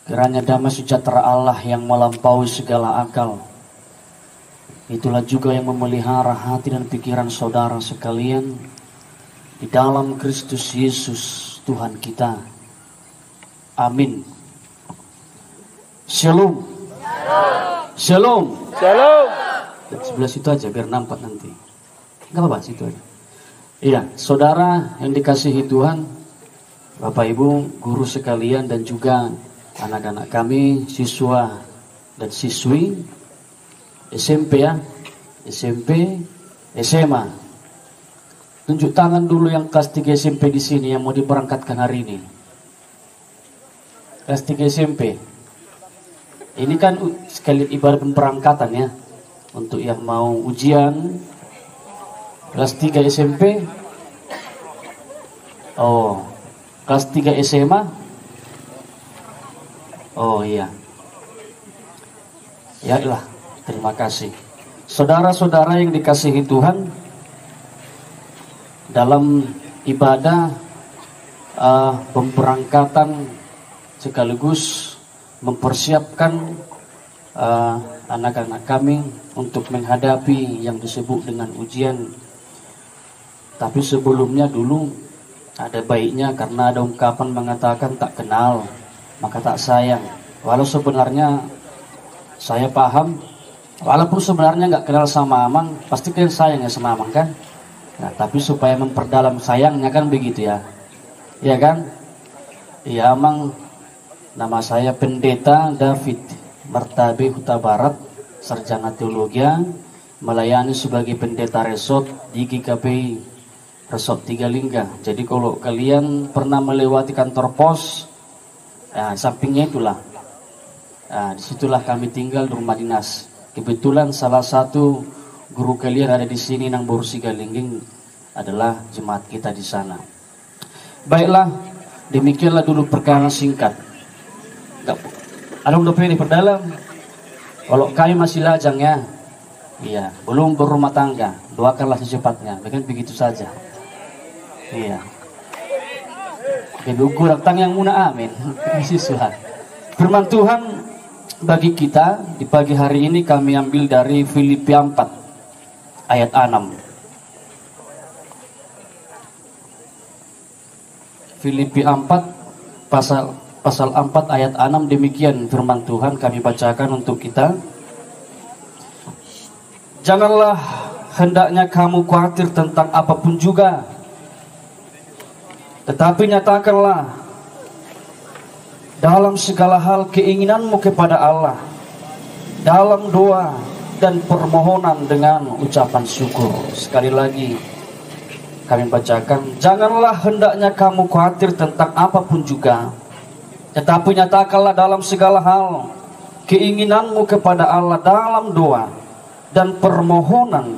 Kiranya damai sejahtera Allah yang melampaui segala akal, itulah juga yang memelihara hati dan pikiran saudara sekalian di dalam Kristus Yesus Tuhan kita. Amin. Shalom. Shalom. Shalom. Dan sebelah situ aja biar nampak nanti. Enggak apa-apa, situ aja. Iya, saudara yang dikasihi Tuhan, Bapak Ibu, guru sekalian dan juga anak-anak kami, siswa dan siswi SMP ya, SMP, SMA. Tunjuk tangan dulu yang kelas 3 SMP di sini yang mau diberangkatkan hari ini. Kelas 3 SMP. Ini kan sekali ibarat pemberangkatan ya, untuk yang mau ujian. Kelas 3 SMP. Oh, kelas 3 SMA. Oh iya. Ya lah, terima kasih. Saudara-saudara yang dikasihi Tuhan, dalam ibadah pemberangkatan sekaligus mempersiapkan anak-anak kami untuk menghadapi yang disebut dengan ujian. Tapi sebelumnya dulu ada baiknya, karena ada ungkapan mengatakan tak kenal maka tak sayang. Walau sebenarnya saya paham, walaupun sebenarnya nggak kenal sama Amang, pasti kalian sayang ya sama Amang kan? Nah, tapi supaya memperdalam sayangnya kan begitu ya, ya kan? Iya Amang, nama saya Pendeta David Martabe Huta Barat, sarjana teologi, melayani sebagai pendeta resort di GKPI Resort Tiga Lingga. Jadi kalau kalian pernah melewati kantor pos, nah, sampingnya itulah. Nah, disitulah kami tinggal di rumah dinas. Kebetulan salah satu guru kalian ada di sini, Nang Borusi Galingging, adalah jemaat kita di sana. Baiklah, demikianlah dulu perkenalan singkat. Ada udah pengen diperdalam. Kalau kami masih lajang ya, iya, belum berumah tangga, doakanlah secepatnya. Bukan begitu saja. Iya. Kedugu datang yang muna, amin. Siswa. Firman Tuhan bagi kita di pagi hari ini kami ambil dari Filipi 4 ayat 6. Filipi 4 pasal 4 ayat 6, demikian firman Tuhan kami bacakan untuk kita. Janganlah hendaknya kamu khawatir tentang apapun juga, tetapi nyatakanlah dalam segala hal keinginanmu kepada Allah dalam doa dan permohonan dengan ucapan syukur. Sekali lagi kami bacakan, janganlah hendaknya kamu khawatir tentang apapun juga, tetapi nyatakanlah dalam segala hal keinginanmu kepada Allah dalam doa dan permohonan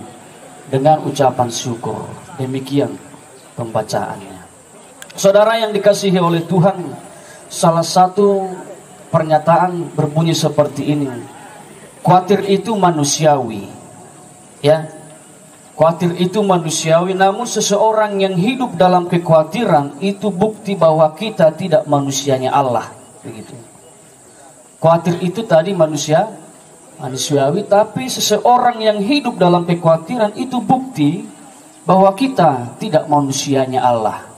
dengan ucapan syukur. Demikian pembacaannya. Saudara yang dikasihi oleh Tuhan, salah satu pernyataan berbunyi seperti ini. Khawatir itu manusiawi. Ya. Khawatir itu manusiawi, namun seseorang yang hidup dalam kekhawatiran itu bukti bahwa kita tidak manusianya Allah, begitu. Khawatir itu tadi manusiawi, tapi seseorang yang hidup dalam kekhawatiran itu bukti bahwa kita tidak manusianya Allah.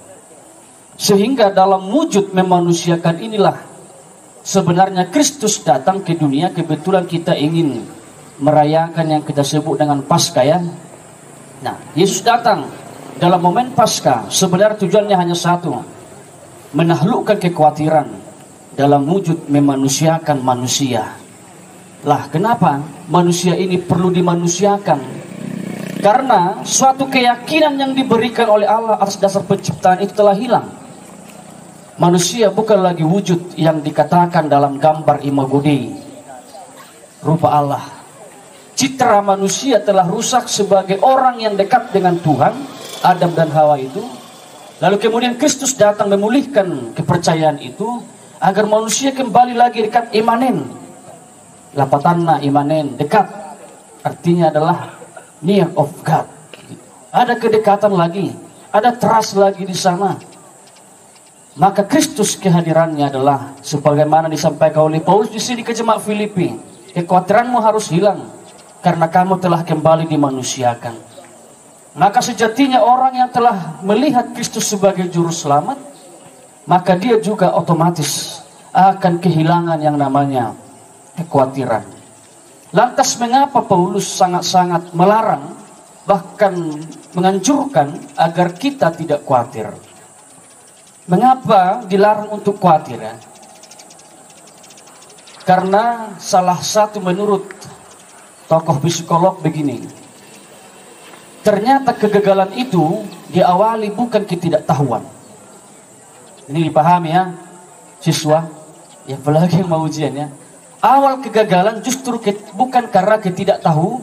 Sehingga dalam wujud memanusiakan inilah sebenarnya Kristus datang ke dunia. Kebetulan kita ingin merayakan yang kita sebut dengan Paskah ya. Nah, Yesus datang dalam momen Paskah. Sebenarnya tujuannya hanya satu, menaklukkan kekhawatiran dalam wujud memanusiakan manusia. Lah, kenapa manusia ini perlu dimanusiakan? Karena suatu keyakinan yang diberikan oleh Allah atas dasar penciptaan itu telah hilang. Manusia bukan lagi wujud yang dikatakan dalam gambar imago Dei, rupa Allah. Citra manusia telah rusak sebagai orang yang dekat dengan Tuhan, Adam dan Hawa itu. Lalu kemudian Kristus datang memulihkan kepercayaan itu agar manusia kembali lagi dekat, imanen. Lapatanna imanen, dekat. Artinya adalah near of God. Ada kedekatan lagi, ada trust lagi di sana. Maka Kristus kehadirannya adalah sebagaimana disampaikan oleh Paulus di sini ke jemaat Filipi. Kekhawatiranmu harus hilang karena kamu telah kembali dimanusiakan. Maka sejatinya orang yang telah melihat Kristus sebagai juru selamat, maka dia juga otomatis akan kehilangan yang namanya kekhawatiran. Lantas mengapa Paulus sangat-sangat melarang, bahkan menganjurkan agar kita tidak khawatir? Mengapa dilarang untuk khawatir ya? Karena salah satu menurut tokoh psikolog begini, ternyata kegagalan itu diawali bukan ketidaktahuan. Ini dipahami ya siswa yang apalagi yang mau ujian ya. Awal kegagalan justru bukan karena ketidaktahuan.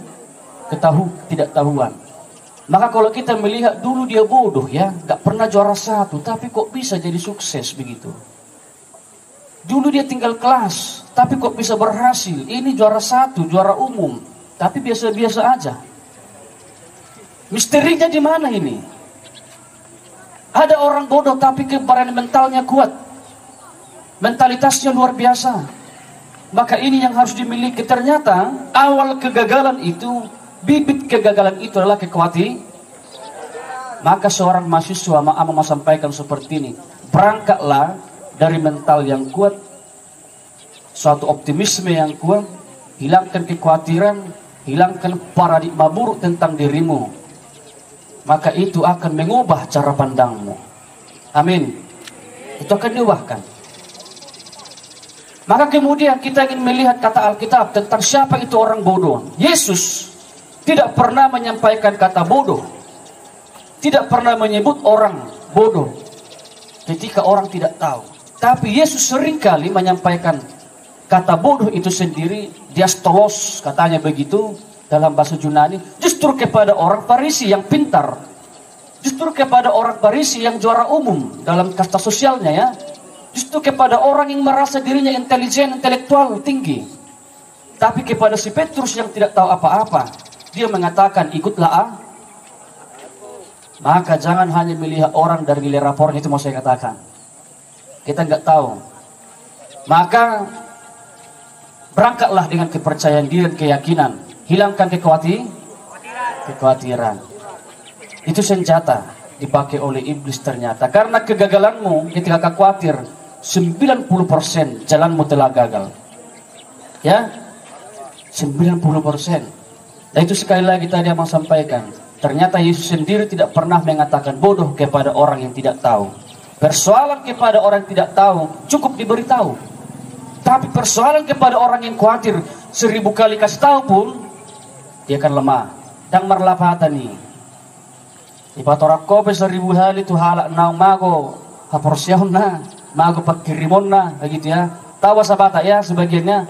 Maka kalau kita melihat dulu dia bodoh ya, gak pernah juara 1, tapi kok bisa jadi sukses begitu. Dulu dia tinggal kelas, tapi kok bisa berhasil. Ini juara 1, juara umum, tapi biasa-biasa aja. Misterinya di mana ini? Ada orang bodoh tapi kebaran mentalnya kuat, mentalitasnya luar biasa. Maka ini yang harus dimiliki. Ternyata awal kegagalan itu, bibit kegagalan itu adalah kekhawatiran. Maka seorang mahasiswa mau sampaikan seperti ini, berangkatlah dari mental yang kuat, suatu optimisme yang kuat, hilangkan kekhawatiran, hilangkan paradigma buruk tentang dirimu. Maka itu akan mengubah cara pandangmu. Amin. Itu akan diubahkan. Maka kemudian kita ingin melihat kata Alkitab tentang siapa itu orang bodoh. Yesus tidak pernah menyampaikan kata bodoh, tidak pernah menyebut orang bodoh ketika orang tidak tahu. Tapi Yesus seringkali menyampaikan kata bodoh itu sendiri, diastolos katanya begitu dalam bahasa Yunani, justru kepada orang Farisi yang pintar, justru kepada orang Farisi yang juara umum dalam kasta sosialnya ya, justru kepada orang yang merasa dirinya intelijen, intelektual tinggi. Tapi kepada si Petrus yang tidak tahu apa-apa, dia mengatakan ikutlah. Maka jangan hanya melihat orang dari nilai rapornya, itu mau saya katakan. Kita nggak tahu. Maka berangkatlah dengan kepercayaan diri dan keyakinan. Hilangkan kekhawatiran. Itu senjata dipakai oleh iblis ternyata. Karena kegagalanmu ketika khawatir, 90% jalanmu telah gagal. Ya, 90%. Dan itu sekali lagi tadi yang mau sampaikan. Ternyata Yesus sendiri tidak pernah mengatakan bodoh kepada orang yang tidak tahu. Persoalan kepada orang yang tidak tahu cukup diberitahu. Tapi persoalan kepada orang yang khawatir 1000 kali kasih tahu pun dia akan lemah. Dan merlapatani. Ipatorak kope 1000 hal itu halak naung mago haporsiahun na mago pakirimon na begitu ya. Tawa sabata ya sebagiannya.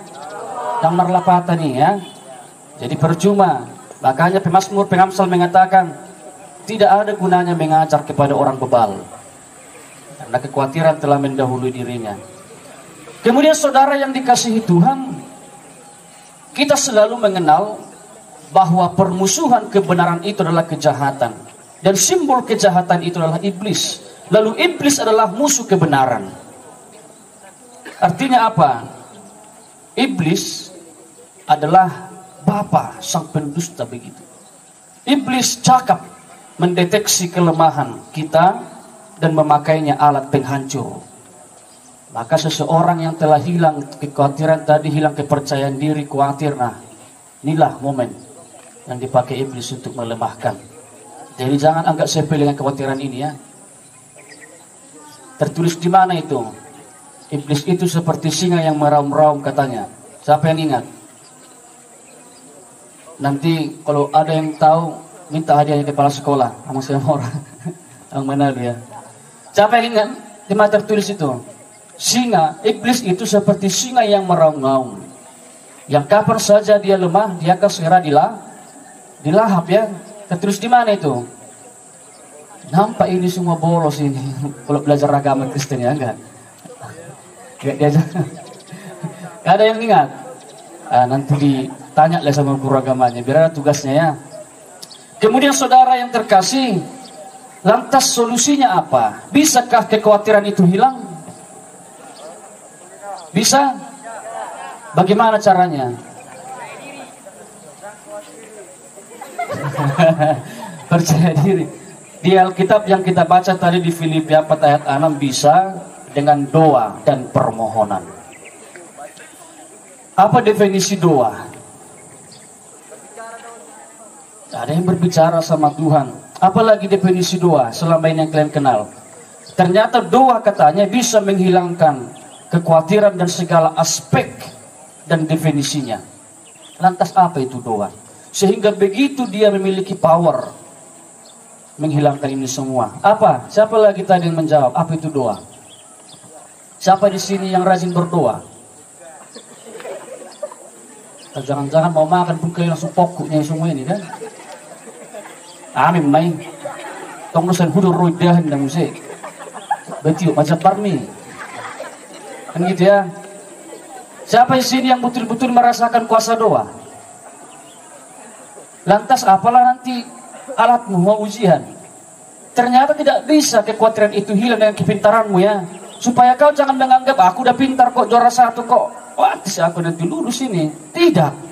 Dan merlapatani ya. Jadi percuma. Makanya Pemasmur Pengamsal mengatakan tidak ada gunanya mengajar kepada orang bebal, karena kekhawatiran telah mendahului dirinya. Kemudian saudara yang dikasihi Tuhan, kita selalu mengenal bahwa permusuhan kebenaran itu adalah kejahatan, dan simbol kejahatan itu adalah iblis. Lalu iblis adalah musuh kebenaran. Artinya apa? Iblis adalah bapa sang pendusta begitu. Iblis cakap mendeteksi kelemahan kita dan memakainya alat penghancur. Maka seseorang yang telah hilang kekhawatiran tadi, hilang kepercayaan diri, khawatir, nah inilah momen yang dipakai iblis untuk melemahkan. Jadi jangan anggap sepele dengan kekhawatiran ini ya. Tertulis di mana itu? Iblis itu seperti singa yang meraung-raung katanya. Siapa yang ingat? Nanti kalau ada yang tahu, minta hadiahnya kepala sekolah sama saya orang yang mana dia. Siapa yang ingat? Di mana tertulis itu? Singa, iblis itu seperti singa yang meraung-raung. Yang kapan saja dia lemah, dia akan segera dilahap ya. Tertulis di mana itu? Nampak ini semua bolos ini. Kalau belajar agama Kristen ya enggak? Enggak diajar. Gak ada yang ingat? Nanti ditanya lah sama guru agamanya, biar ada tugasnya ya. Kemudian saudara yang terkasih, Lantas solusinya apa? Bisakah kekhawatiran itu hilang? Bisa? Bagaimana caranya? Percaya diri. Di Alkitab yang kita baca tadi di Filipi 4 ayat 6, bisa dengan doa dan permohonan. Apa definisi doa? Ada yang berbicara sama Tuhan. Apalagi definisi doa selama ini yang kalian kenal? Ternyata doa katanya bisa menghilangkan kekhawatiran dan segala aspek dan definisinya. Lantas apa itu doa? Sehingga begitu dia memiliki power menghilangkan ini semua. Apa? Siapa lagi tadi yang menjawab? Apa itu doa? Siapa di sini yang rajin berdoa? Jangan-jangan mau makan pun kayak langsung pokoknya semua ini kan? Amin main. Tong nusan hudur roidahan dan musik. Betul macam parmi. Kan gitu ya. Siapa di sini yang betul-betul merasakan kuasa doa? Lantas apalah nanti alatmu mau ujian? Ternyata tidak bisa kekhawatiran itu hilang dengan kepintaranmu ya. Supaya kau jangan menganggap aku udah pintar kok, juara 1 kok. Wah, aku nanti lulus ini. Tidak.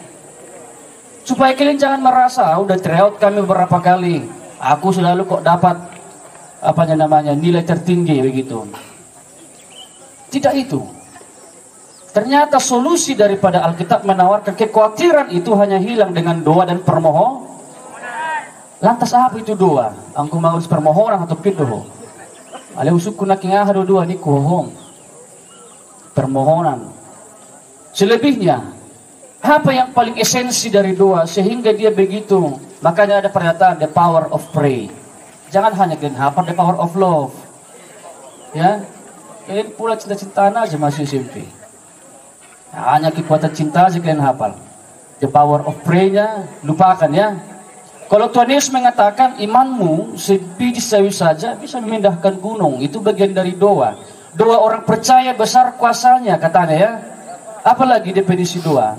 Supaya kalian jangan merasa udah tryout kami beberapa kali. Aku selalu kok dapat nilai tertinggi begitu. Tidak itu. Ternyata solusi daripada Alkitab menawarkan kekhawatiran itu hanya hilang dengan doa dan permohonan. Lantas apa itu doa? Angku mau permohonan atau pidoh? Ale usukku naking dua ni kuhong. Permohonan. Selebihnya, apa yang paling esensi dari doa sehingga dia begitu? Makanya ada pernyataan the power of pray. Jangan hanya kalian hafal the power of love. Ya, kalian pula cinta-cintaan aja masih SMP. Hanya kekuatan cinta aja kalian hafal. The power of pray-nya lupakan ya. Kalau Tuhan Yesus mengatakan imanmu sebiji sawi saja bisa memindahkan gunung, itu bagian dari doa. Doa orang percaya besar kuasanya katanya ya. Apalagi definisi doa.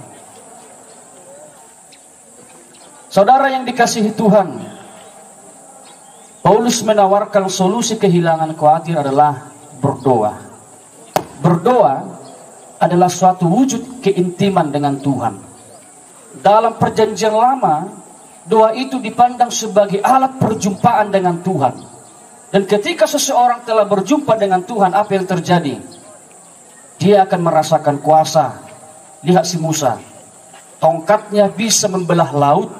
Saudara yang dikasihi Tuhan, Paulus menawarkan solusi kehilangan khawatir adalah berdoa. Berdoa adalah suatu wujud keintiman dengan Tuhan. Dalam perjanjian lama, doa itu dipandang sebagai alat perjumpaan dengan Tuhan. Dan ketika seseorang telah berjumpa dengan Tuhan, apa yang terjadi? Dia akan merasakan kuasa. Lihat si Musa, tongkatnya bisa membelah laut.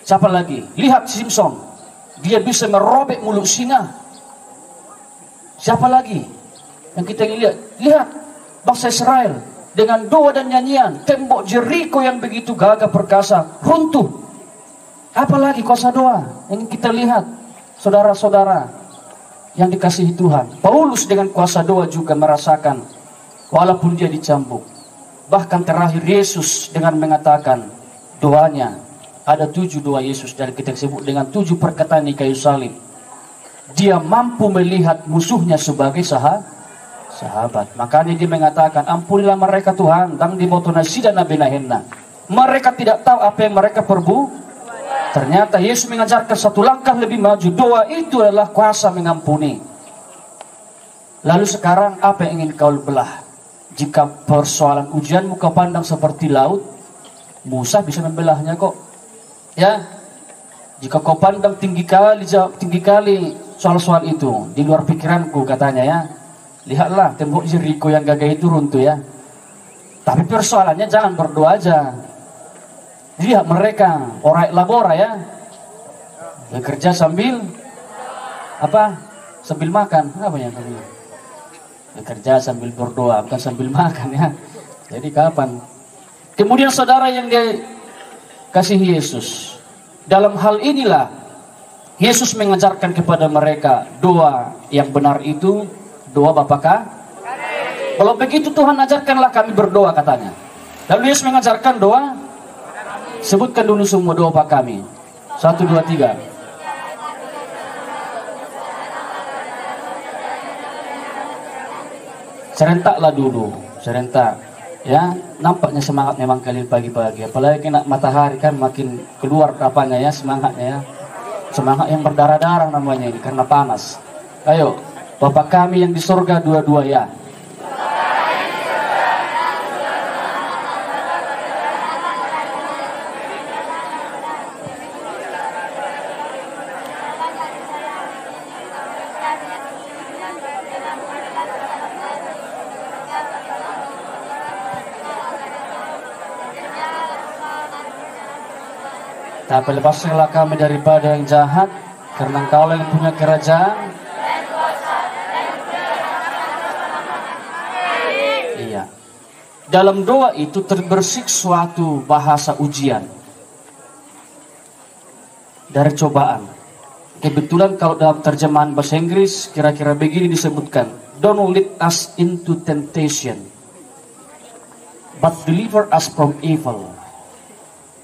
Siapa lagi? Lihat Simpson, dia bisa merobek mulut singa. Siapa lagi yang kita lihat? Lihat bangsa Israel dengan doa dan nyanyian, tembok Jeriko yang begitu gagah perkasa runtuh. Apalagi kuasa doa yang kita lihat, saudara-saudara yang dikasihi Tuhan. Paulus dengan kuasa doa juga merasakan, walaupun dia dicambuk. Bahkan terakhir Yesus dengan mengatakan doanya, ada 7 doa Yesus dari kita sebut dengan 7 perkataan di kayu salib. Dia mampu melihat musuhnya sebagai sahabat. Makanya dia mengatakan, ampunilah mereka Tuhan, dang di botona sida na benahenna. Mereka tidak tahu apa yang mereka perbuat. Ternyata Yesus mengajarkan satu langkah lebih maju. Doa itu adalah kuasa mengampuni. Lalu sekarang apa yang ingin kau belah? Jika persoalan ujianmu kau pandang seperti laut, Musa bisa membelahnya kok. Ya, jika kau pandang tinggi kali soal-soal itu di luar pikiranku katanya ya. Lihatlah tembok Jeriko yang gagah itu runtuh ya. Tapi persoalannya jangan berdoa aja. Lihat mereka orai labora ya, bekerja sambil apa? Sambil makan, apa ya sambil? Bekerja sambil berdoa, bukan sambil makan ya. Jadi kapan? Kemudian saudara yang dia kasihi Yesus, dalam hal inilah Yesus mengajarkan kepada mereka doa yang benar itu doa Bapakah? Kalau begitu Tuhan ajarkanlah kami berdoa katanya. Lalu Yesus mengajarkan doa. Sebutkan dulu semua doa Bapa kami. 1, 2, 3. Serentaklah dulu, serentak. Ya, nampaknya semangat memang kalian pagi-pagi. Apalagi kena matahari kan makin keluar apanya ya semangatnya ya. Semangat yang berdarah-darah namanya ini karena panas. Ayo, Bapa kami yang di surga, dua-dua ya. Tapi lepaskanlah kami daripada yang jahat, karena Engkau yang punya kerajaan. Iya. Dalam doa itu terbersih suatu bahasa ujian dari cobaan. Kebetulan kalau dalam terjemahan bahasa Inggris kira-kira begini disebutkan, don't lead us into temptation, but deliver us from evil.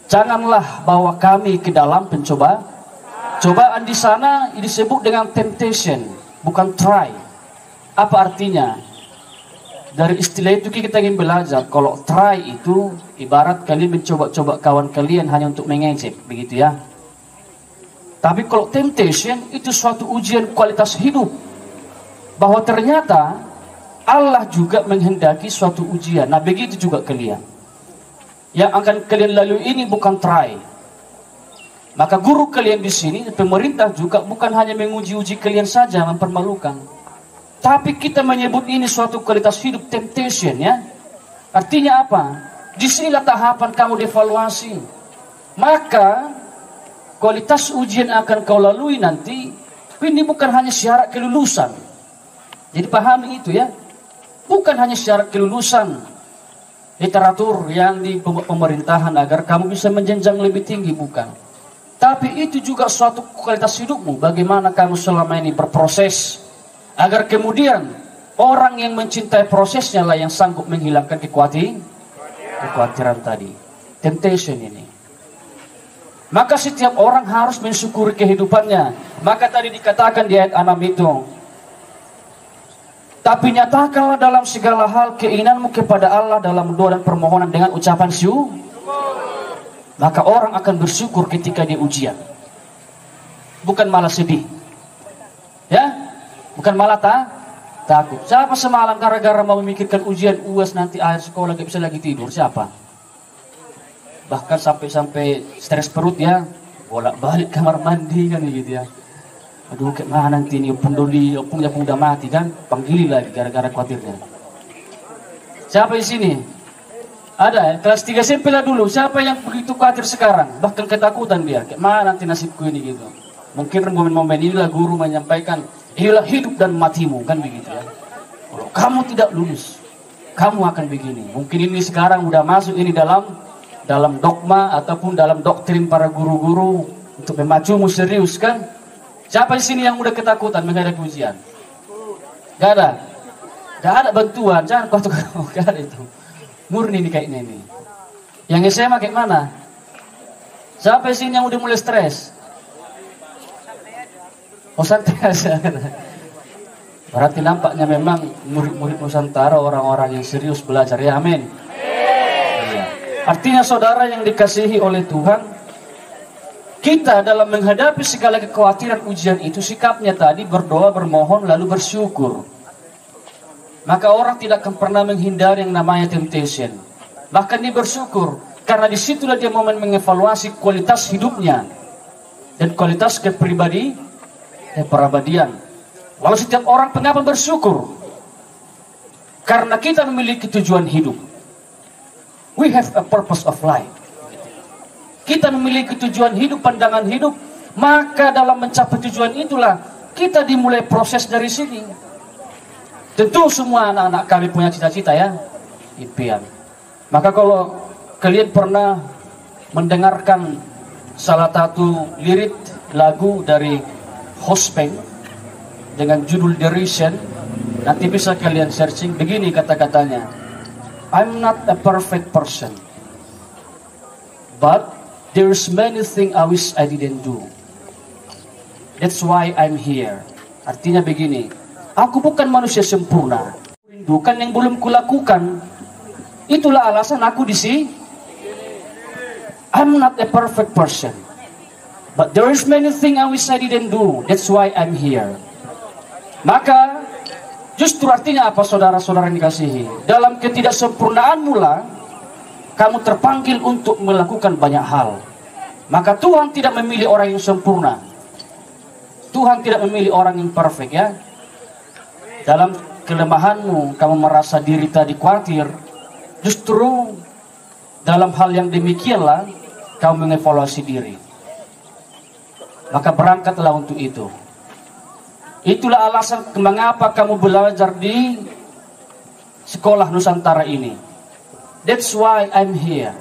Janganlah bawa kami ke dalam pencobaan. Cobaan di sana disebut dengan temptation, bukan try. Apa artinya? Dari istilah itu kita ingin belajar. Kalau try itu ibarat kalian mencoba-coba kawan kalian hanya untuk mengejek, begitu ya. Tapi kalau temptation itu suatu ujian kualitas hidup. Bahwa ternyata Allah juga menghendaki suatu ujian. Nah begitu juga kalian. Yang akan kalian lalui ini bukan try. Maka guru kalian di sini, pemerintah juga bukan hanya menguji-uji kalian saja, mempermalukan. Tapi kita menyebut ini suatu kualitas hidup, temptation ya. Artinya apa? Disinilah tahapan kamu dievaluasi. Maka kualitas ujian akan kau lalui nanti, ini bukan hanya syarat kelulusan. Jadi pahami itu ya. Bukan hanya syarat kelulusan literatur yang di pemerintahan agar kamu bisa menjenjang lebih tinggi, bukan. Tapi itu juga suatu kualitas hidupmu, bagaimana kamu selama ini berproses, agar kemudian orang yang mencintai prosesnya lah yang sanggup menghilangkan kekhawatiran tadi, temptation ini. Maka setiap orang harus mensyukuri kehidupannya. Maka tadi dikatakan di ayat 6 itu, tapi nyatakanlah dalam segala hal keinginanmu kepada Allah dalam doa dan permohonan dengan ucapan syukur. Maka orang akan bersyukur ketika dia ujian. Bukan malah sedih. Ya? Bukan malah takut. Siapa semalam gara-gara mau memikirkan ujian UAS nanti akhir sekolah gak bisa lagi tidur? Siapa? Bahkan sampai stres perut ya. Bolak-balik kamar mandi kan gitu ya. Aduh, kemana nanti ini penduli, opungnya pun udah mati kan, panggili lagi gara-gara khawatirnya. Siapa di sini? Ada ya, kelas 3 SMP lah dulu. Siapa yang begitu khawatir sekarang? Bahkan ketakutan dia, kemana nanti nasibku ini gitu. Mungkin momen-momen inilah guru menyampaikan, inilah hidup dan matimu, kan begitu ya. Kalau kamu tidak lulus, kamu akan begini. Mungkin ini sekarang udah masuk ini dalam dogma ataupun dalam doktrin para guru-guru untuk memacumu serius kan. Siapa di sini yang udah ketakutan menghadapi ujian? Gak ada. Gak ada bantuan. Jangan kau tukang. Gak ada itu. Murni nih kayaknya ini. Yang SMA kayak mana? Siapa di sini yang udah mulai stres? Oh santai aja. Berarti nampaknya memang murid-murid Nusantara orang-orang yang serius belajar. Ya amin. Iya. Artinya saudara yang dikasihi oleh Tuhan, kita dalam menghadapi segala kekhawatiran ujian itu sikapnya tadi berdoa, bermohon, lalu bersyukur. Maka orang tidak akan pernah menghindari yang namanya temptation. Bahkan dia bersyukur, karena disitulah dia momen mengevaluasi kualitas hidupnya dan kualitas kepribadian. Lalu setiap orang kenapa bersyukur? Karena kita memiliki tujuan hidup. We have a purpose of life. Kita memiliki tujuan hidup, pandangan hidup. Maka dalam mencapai tujuan itulah kita dimulai proses dari sini. Tentu semua anak-anak kami punya cita-cita ya, impian. Maka kalau kalian pernah mendengarkan salah satu lirik lagu dari Hospeng dengan judul Derision, nanti bisa kalian searching. Begini kata-katanya, I'm not a perfect person, but there's many things I wish I didn't do. That's why I'm here. Artinya begini, aku bukan manusia sempurna. Rindukan yang belum kulakukan. Itulah alasan aku di sini. I'm not a perfect person, But there is many things I wish I didn't do. That's why I'm here. Maka justru artinya apa, saudara-saudara yang dikasihi? Dalam ketidaksempurnaan mula kamu terpanggil untuk melakukan banyak hal. Maka Tuhan tidak memilih orang yang sempurna. Tuhan tidak memilih orang yang perfect, ya. Dalam kelemahanmu kamu merasa diri tadi khawatir, justru dalam hal yang demikianlah kamu mengevaluasi diri. Maka berangkatlah untuk itu. Itulah alasan mengapa kamu belajar di sekolah Nusantara ini. That's why I'm here.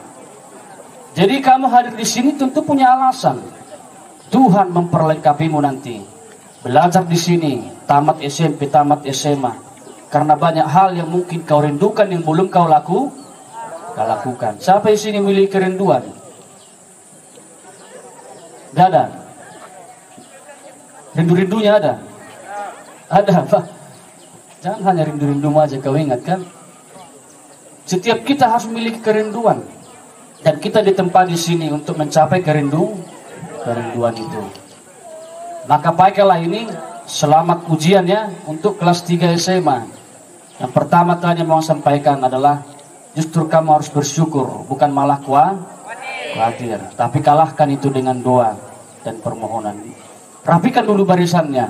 Jadi kamu hadir di sini tentu punya alasan. Tuhan memperlengkapimu nanti. Belajar di sini, tamat SMP, tamat SMA. Karena banyak hal yang mungkin kau rindukan yang belum kau lakukan. Siapa di sini memiliki kerinduan? Gak ada. Rindu-rindunya ada. Ada apa? Jangan hanya rindu-rindumu aja kau ingat kan. Setiap kita harus memiliki kerinduan. Dan kita ditempat di sini untuk mencapai kerinduan itu. Maka pakailah ini, selamat ujiannya untuk kelas 3 SMA. Yang pertama tadi mau sampaikan adalah justru kamu harus bersyukur, bukan malah khawatir. Tapi kalahkan itu dengan doa dan permohonan. Rapikan dulu barisannya.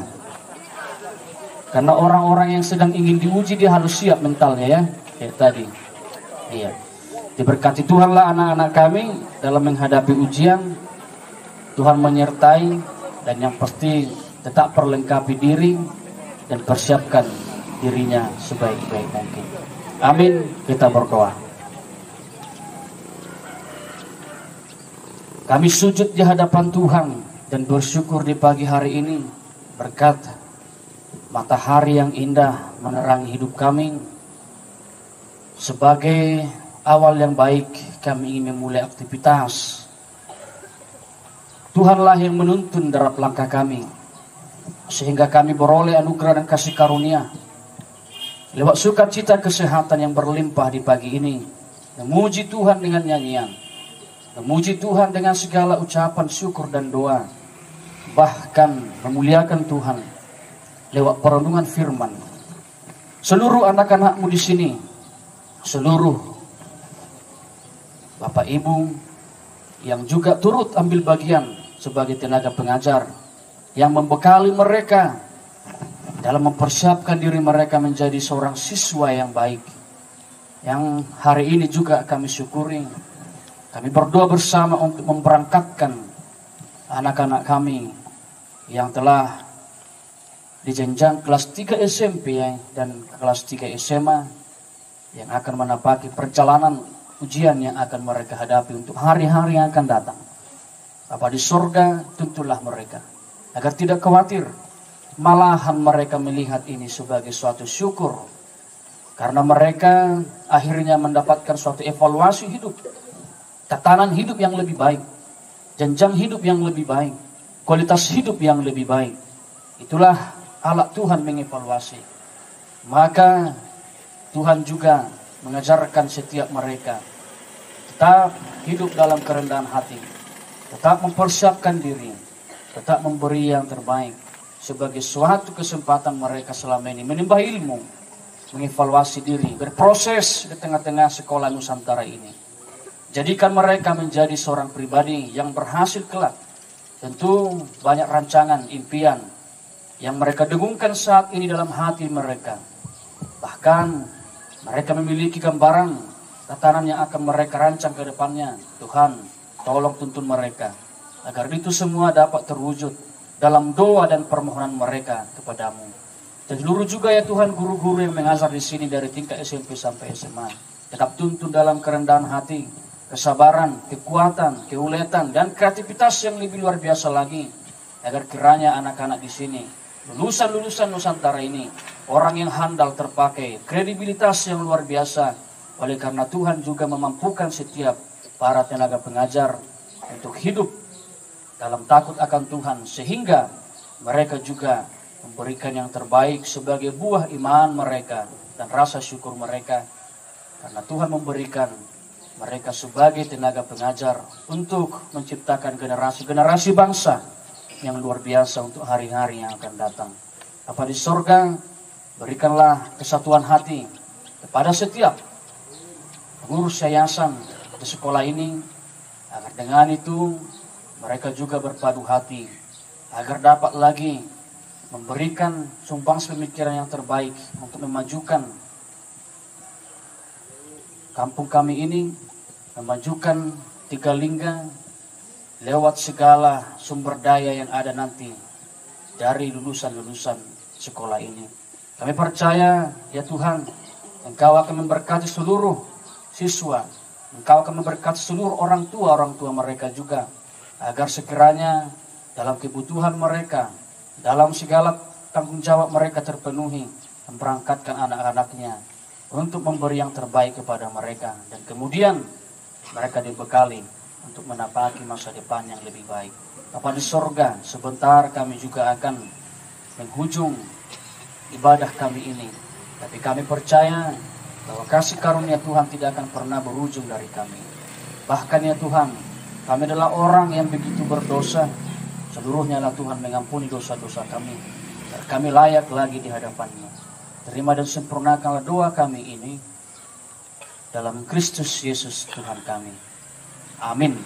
Karena orang-orang yang sedang ingin diuji dia harus siap mentalnya, ya. Kayak tadi. Iya. Diberkati Tuhanlah anak-anak kami dalam menghadapi ujian. Tuhan menyertai dan yang pasti tetap perlengkapi diri dan persiapkan dirinya sebaik-baik mungkin. Amin. Kita berdoa. Kami sujud di hadapan Tuhan dan bersyukur di pagi hari ini berkat matahari yang indah menerangi hidup kami. Sebagai awal yang baik kami ingin memulai aktivitas. Tuhanlah yang menuntun derap langkah kami sehingga kami beroleh anugerah dan kasih karunia lewat sukacita kesehatan yang berlimpah di pagi ini. Memuji Tuhan dengan nyanyian, memuji Tuhan dengan segala ucapan syukur dan doa, bahkan memuliakan Tuhan lewat perenungan firman. Seluruh anak-anakmu di sini, seluruh Bapak Ibu yang juga turut ambil bagian sebagai tenaga pengajar, yang membekali mereka dalam mempersiapkan diri mereka menjadi seorang siswa yang baik. Yang hari ini juga kami syukuri, kami berdoa bersama untuk memberangkatkan anak-anak kami yang telah di jenjang kelas 3 SMP dan kelas 3 SMA yang akan menapaki perjalanan ujian yang akan mereka hadapi untuk hari-hari yang akan datang. Bapa di surga, tuntunlah mereka agar tidak khawatir, malahan mereka melihat ini sebagai suatu syukur karena mereka akhirnya mendapatkan suatu evaluasi hidup, tatanan hidup yang lebih baik, jenjang hidup yang lebih baik, kualitas hidup yang lebih baik. Itulah alat Tuhan mengevaluasi. Maka Tuhan juga mengajarkan setiap mereka tetap hidup dalam kerendahan hati, tetap mempersiapkan diri, tetap memberi yang terbaik sebagai suatu kesempatan mereka selama ini menimba ilmu, mengevaluasi diri, berproses di tengah-tengah sekolah Nusantara ini. Jadikan mereka menjadi seorang pribadi yang berhasil kelak. Tentu banyak rancangan, impian yang mereka dengungkan saat ini dalam hati mereka. Bahkan mereka memiliki gambaran tatanan yang akan mereka rancang ke depannya. Tuhan, tolong tuntun mereka agar itu semua dapat terwujud dalam doa dan permohonan mereka kepadamu. Dan seluruh juga ya Tuhan guru-guru yang mengajar di sini dari tingkat SMP sampai SMA. Tetap tuntun dalam kerendahan hati, kesabaran, kekuatan, keuletan, dan kreativitas yang lebih luar biasa lagi. Agar kiranya anak-anak di sini, lulusan-lulusan Nusantara ini, orang yang handal terpakai, kredibilitas yang luar biasa. Oleh karena Tuhan juga memampukan setiap para tenaga pengajar untuk hidup dalam takut akan Tuhan. Sehingga mereka juga memberikan yang terbaik sebagai buah iman mereka dan rasa syukur mereka. Karena Tuhan memberikan mereka sebagai tenaga pengajar untuk menciptakan generasi-generasi bangsa yang luar biasa untuk hari-hari yang akan datang. Bapa di sorga, berikanlah kesatuan hati kepada setiap pengurus yayasan di sekolah ini, agar dengan itu mereka juga berpadu hati, agar dapat lagi memberikan sumbang pemikiran yang terbaik untuk memajukan kampung kami ini, memajukan Tiga Lingga lewat segala sumber daya yang ada nanti dari lulusan-lulusan sekolah ini. Kami percaya, ya Tuhan, Engkau akan memberkati seluruh siswa, Engkau akan memberkati seluruh orang tua mereka juga, agar sekiranya dalam kebutuhan mereka, dalam segala tanggung jawab mereka terpenuhi, memberangkatkan anak-anaknya untuk memberi yang terbaik kepada mereka, dan kemudian mereka dibekali untuk menapaki masa depan yang lebih baik. Bapa di sorga, sebentar kami juga akan menghujung ibadah kami ini, tapi kami percaya bahwa kasih karunia Tuhan tidak akan pernah berujung dari kami. Bahkan ya Tuhan, kami adalah orang yang begitu berdosa, seluruhnya lah Tuhan mengampuni dosa-dosa kami, dan kami layak lagi di hadapan-Mu. Terima dan sempurnakanlah doa kami ini dalam Kristus Yesus Tuhan kami. Amin.